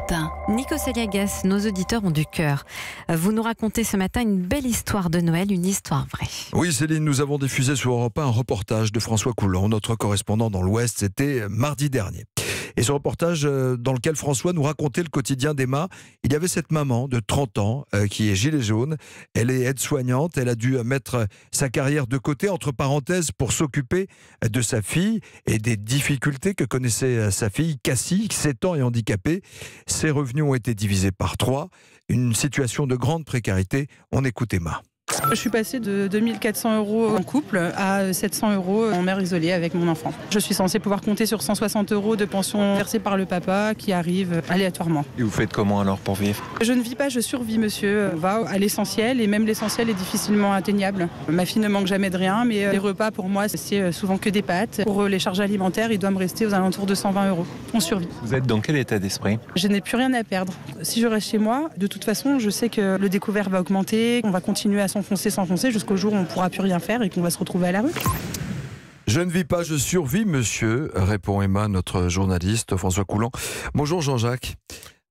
matin. Nikos Aliagas, nos auditeurs ont du cœur. Vous nous racontez ce matin une belle histoire de Noël, une histoire vraie. Oui Céline, nous avons diffusé sur Europe 1 un reportage de François Coulon, notre correspondant dans l'Ouest, c'était mardi dernier. Et ce reportage dans lequel François nous racontait le quotidien d'Emma, il y avait cette maman de 30 ans qui est gilet jaune, elle est aide-soignante, elle a dû mettre sa carrière de côté, entre parenthèses, pour s'occuper de sa fille et des difficultés que connaissait sa fille, Cassie, 7 ans et handicapée. Ses revenus ont été divisés par 3, une situation de grande précarité. On écoute Emma. Je suis passée de 2400 € en couple à 700 € en mère isolée avec mon enfant. Je suis censée pouvoir compter sur 160 € de pension versée par le papa qui arrive aléatoirement. Et vous faites comment alors pour vivre? Je ne vis pas, je survis monsieur. On va à l'essentiel et même l'essentiel est difficilement atteignable. Ma fille ne manque jamais de rien, mais les repas pour moi c'est souvent que des pâtes. Pour les charges alimentaires, il doit me rester aux alentours de 120 €. On survit. Vous êtes dans quel état d'esprit? Je n'ai plus rien à perdre. Si je reste chez moi, de toute façon, je sais que le découvert va augmenter, on va continuer à s'enfoncer jusqu'au jour où on ne pourra plus rien faire et qu'on va se retrouver à la rue. Je ne vis pas, je survis, monsieur, répond Emma, notre journaliste François Coulon. Bonjour Jean-Jacques.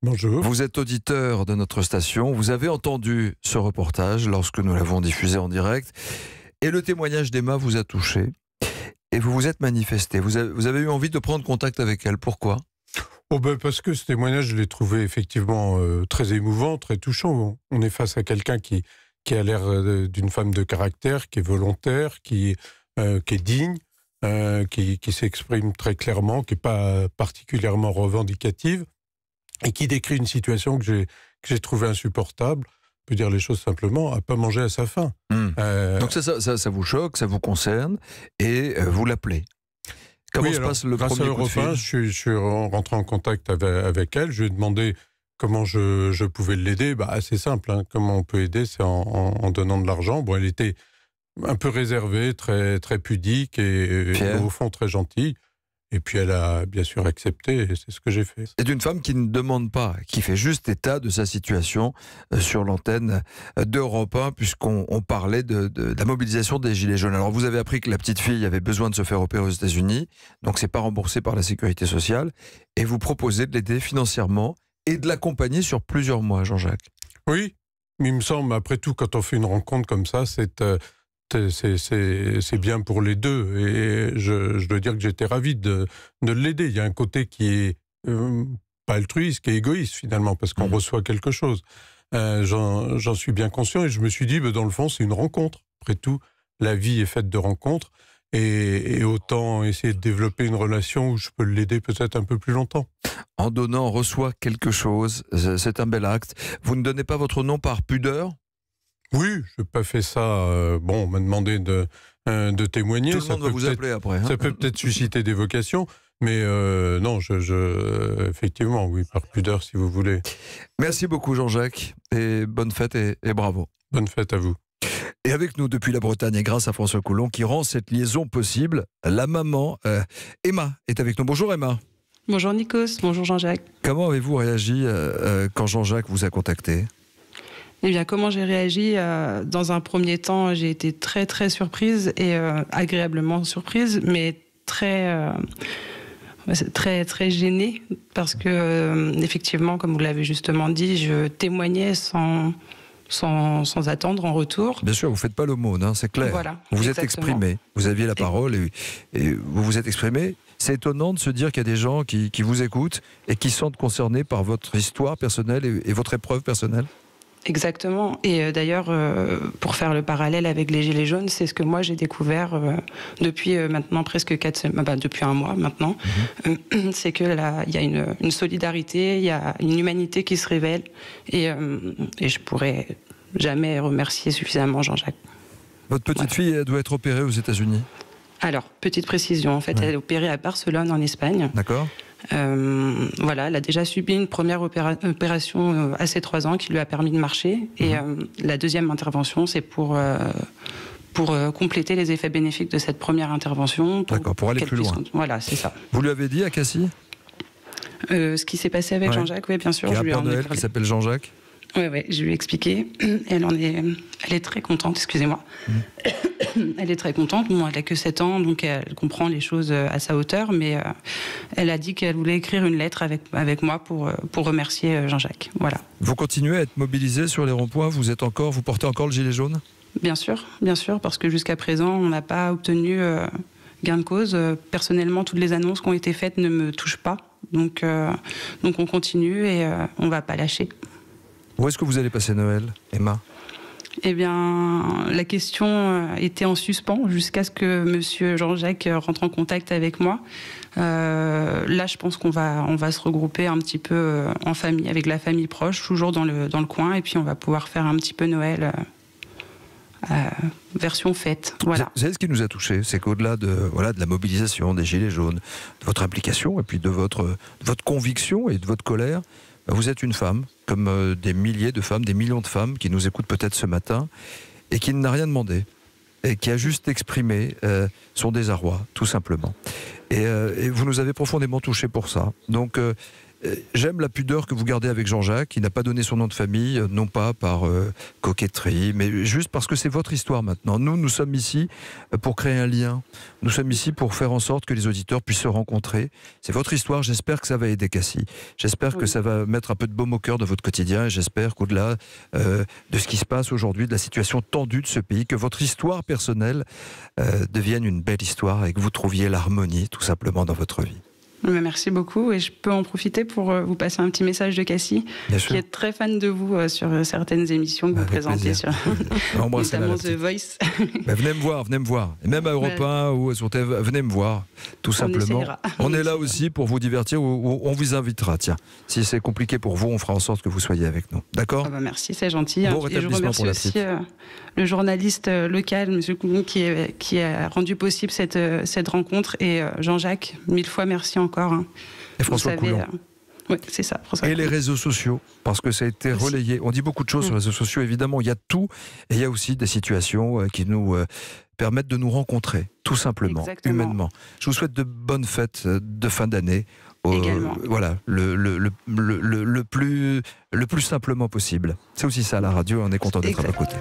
Bonjour. Vous êtes auditeur de notre station, vous avez entendu ce reportage lorsque nous l'avons diffusé en direct et le témoignage d'Emma vous a touché et vous vous êtes manifesté. Vous avez eu envie de prendre contact avec elle, pourquoi ? Parce que ce témoignage, je l'ai trouvé effectivement très émouvant, très touchant. On est face à quelqu'un qui a l'air d'une femme de caractère, qui est volontaire, qui est digne, qui s'exprime très clairement, qui n'est pas particulièrement revendicative, et qui décrit une situation que j'ai trouvée insupportable, on peut dire les choses simplement, à pas manger à sa faim. Donc ça vous choque, ça vous concerne, et vous l'appelez. Comment se passe le premier coup de fil ? Je suis rentré en contact avec elle, je lui ai demandé comment je pouvais l'aider. C'est simple, hein. Comment on peut aider, c'est en donnant de l'argent. Bon, elle était un peu réservée, très, très pudique et au fond très gentille. Et puis elle a bien sûr accepté et c'est ce que j'ai fait. C'est une femme qui ne demande pas, qui fait juste état de sa situation sur l'antenne d'Europe 1, puisqu'on parlait de la mobilisation des Gilets jaunes. Alors vous avez appris que la petite fille avait besoin de se faire opérer aux États-Unis, donc c'est pas remboursé par la Sécurité sociale, et vous proposez de l'aider financièrement et de l'accompagner sur plusieurs mois, Jean-Jacques. Oui, mais il me semble, après tout, quand on fait une rencontre comme ça, c'est bien pour les deux. Et je dois dire que j'étais ravi de l'aider. Il y a un côté qui est pas altruiste, qui est égoïste finalement, parce qu'on reçoit quelque chose. J'en suis bien conscient et je me suis dit, dans le fond, c'est une rencontre. Après tout, la vie est faite de rencontres. Et autant essayer de développer une relation où je peux l'aider peut-être un peu plus longtemps. En donnant, on reçoit quelque chose. C'est un bel acte. Vous ne donnez pas votre nom par pudeur ? Oui, je n'ai pas fait ça. On m'a demandé de témoigner. Tout le monde va vous appeler après. Ça peut peut-être susciter des vocations. Mais non, effectivement, oui, par pudeur, si vous voulez. Merci beaucoup, Jean-Jacques. Et bonne fête et bravo. Bonne fête à vous. Et avec nous depuis la Bretagne, et grâce à François Coulon qui rend cette liaison possible, la maman Emma est avec nous. Bonjour Emma. Bonjour Nikos, bonjour Jean-Jacques. Comment avez-vous réagi quand Jean-Jacques vous a contacté ? Eh bien, comment j'ai réagi ? Dans un premier temps, j'ai été très très surprise et agréablement surprise, mais très très gênée parce que effectivement, comme vous l'avez justement dit, je témoignais sans attendre en retour. Bien sûr, vous ne faites pas l'aumône, hein, c'est clair. Voilà, vous vous êtes exprimé, vous aviez la parole et vous vous êtes exprimé. C'est étonnant de se dire qu'il y a des gens qui vous écoutent et qui sont concernés par votre histoire personnelle et votre épreuve personnelle. Exactement. Et d'ailleurs, pour faire le parallèle avec les Gilets jaunes, c'est ce que moi j'ai découvert depuis maintenant presque 4 semaines, depuis un mois maintenant. C'est que là, il y a une solidarité, il y a une humanité qui se révèle. Et je pourrais jamais remercier suffisamment Jean-Jacques. Votre petite fille elle doit être opérée aux États-Unis ? Alors, petite précision, en fait, elle est opérée à Barcelone, en Espagne. D'accord. Elle a déjà subi une première opération à ses 3 ans qui lui a permis de marcher. Et la deuxième intervention, c'est pour compléter les effets bénéfiques de cette première intervention. D'accord, pour aller plus loin. Voilà, c'est ça. Vous lui avez dit à Cassie ce qui s'est passé avec Jean-Jacques, oui, bien sûr. Il y a un Père Noël qui s'appelle Jean-Jacques. Oui, je lui ai expliqué. Elle est très contente, excusez-moi. elle est très contente. Bon, elle a que 7 ans, donc elle comprend les choses à sa hauteur, mais elle a dit qu'elle voulait écrire une lettre avec moi pour remercier Jean-Jacques. Voilà. Vous continuez à être mobilisé sur les ronds-points, vous portez encore le gilet jaune? Bien sûr, parce que jusqu'à présent, on n'a pas obtenu gain de cause. Personnellement, toutes les annonces qui ont été faites ne me touchent pas. Donc on continue et on ne va pas lâcher. Où est-ce que vous allez passer Noël, Emma? Eh bien, la question était en suspens jusqu'à ce que monsieur Jean-Jacques rentre en contact avec moi. Là, je pense qu'on va se regrouper un petit peu en famille, avec la famille proche, toujours dans le coin, et puis on va pouvoir faire un petit peu Noël version fête. Voilà. Vous savez ce qui nous a touchés, c'est qu'au-delà de la mobilisation des Gilets jaunes, de votre implication et puis de votre conviction et de votre colère, vous êtes une femme, comme des milliers de femmes, des millions de femmes qui nous écoutent peut-être ce matin et qui n'a rien demandé et qui a juste exprimé son désarroi, tout simplement. Et vous nous avez profondément touchés pour ça. Donc j'aime la pudeur que vous gardez avec Jean-Jacques. Il n'a pas donné son nom de famille, non pas par coquetterie, mais juste parce que c'est votre histoire maintenant. Nous sommes ici pour créer un lien. Nous sommes ici pour faire en sorte que les auditeurs puissent se rencontrer. C'est votre histoire. J'espère que ça va aider Cassie. J'espère que ça va mettre un peu de baume au cœur de votre quotidien. Et j'espère qu'au-delà de ce qui se passe aujourd'hui, de la situation tendue de ce pays, que votre histoire personnelle devienne une belle histoire et que vous trouviez l'harmonie, tout simplement, dans votre vie. Merci beaucoup, et je peux en profiter pour vous passer un petit message de Cassie, qui est très fan de vous sur certaines émissions que vous présentez, notamment The Voice. Venez me voir, et même à Europe 1 ou sur TV, venez me voir, tout simplement. On est là aussi pour vous divertir, ou on vous invitera, tiens. Si c'est compliqué pour vous, on fera en sorte que vous soyez avec nous. D'accord ? Merci, c'est gentil. Bon rétablissement. Et je remercie aussi le journaliste local, M. Coulon, qui a rendu possible cette rencontre, et Jean-Jacques, 1000 fois merci encore. Et François Coulon. Oui, c'est ça. Et les réseaux sociaux, parce que ça a été relayé. On dit beaucoup de choses sur les réseaux sociaux, évidemment. Il y a tout, et il y a aussi des situations qui nous permettent de nous rencontrer, tout simplement, humainement. Je vous souhaite de bonnes fêtes de fin d'année. Également. Voilà, le plus simplement possible. C'est aussi ça, la radio, on est content d'être à vos côtés.